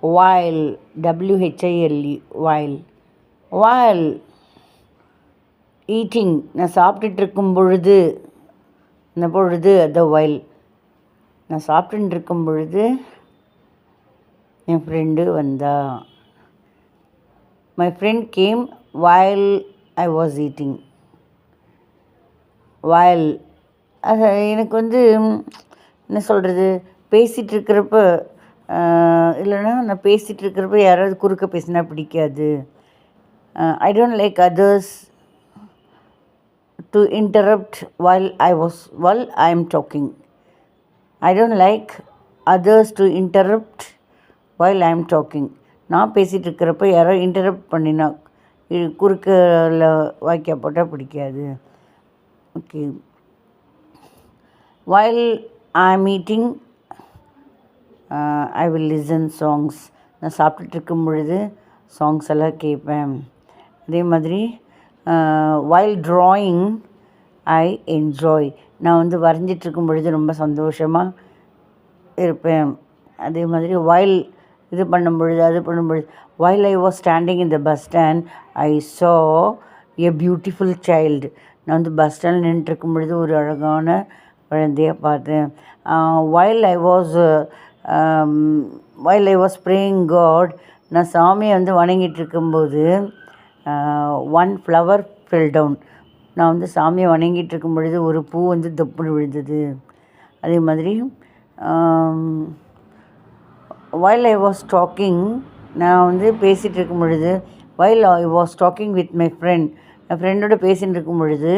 while, while, while eating, நான் சாப்பிட்டுட்டு இருக்கும் பொழுது, இந்த பொழுது the while, நான் சாப்பிட்டுட்டு இருக்கும் பொழுது என் ஃப்ரெண்டு வந்தா. My friend came while I was eating. While அது எனக்கு என்ன சொல்கிறது, பேசிகிட்டு இருக்கிறப்ப இல்லைன்னா நான் பேசிகிட்டு இருக்கிறப்ப யாராவது குறுக்க பேசினா பிடிக்காது. I don't like others to interrupt while I am talking. I don't like others to interrupt while I am talking. நான் பேசிகிட்டு இருக்கிறப்ப யாரோ இன்டரப்ட் பண்ணினா குறுக்கில் வாக்கியா போட்டால் பிடிக்காது. Okay. While I am eating, I will listen songs. நான் சாப்பிட்டுட்டு இருக்கும் பொழுது சாங்ஸ் எல்லாம் கேட்பேன். அதே மாதிரி while drawing, I enjoy. நான் வரைஞ்சிட்ருக்கும் பொழுது ரொம்ப சந்தோஷமாக இருப்பேன். அதே மாதிரி while இது பண்ணும் பொழுது அது பண்ணும் பொழுது while I was standing in the bus stand, I saw a beautiful child. நான் பஸ் ஸ்டாண்டில் நின்றுட்டுருக்கும் பொழுது ஒரு அழகான குழந்தையை பார்த்தேன். while I was praying God, நான் சாமியை வணங்கிட்டு இருக்கும்போது one flower fell down. நான் சாமியை வணங்கிட்டு இருக்கும் பொழுது ஒரு பூ தப்புன்னு விழுந்தது. அதே மாதிரி while I was talking, நான் பேசிகிட்டு இருக்கும் பொழுது while I was talking with my friend, என் ஃப்ரெண்டோட பேசிகிட்டு இருக்கும் பொழுது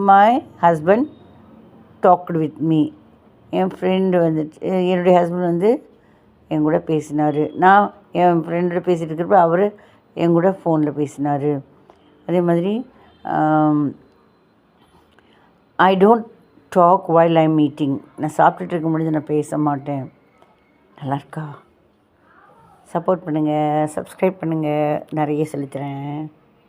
my husband talked with me. N friend என்னுடைய ஹஸ்பண்ட் என் கூட பேசினார். நான் என் ஃப்ரெண்டோட பேசிகிட்டு இருக்கிறப்ப அவர் என் கூட ஃபோனில் பேசினார். அதே மாதிரி I don't talk while I'm eating. நான் சாப்பிட்டுட்டு இருக்கும் பொழுது நான் பேச மாட்டேன். நல்லா இருக்கா? சப்போர்ட் பண்ணுங்கள், சப்ஸ்கிரைப் பண்ணுங்கள், நிறைய சொல்லித்தரேன்.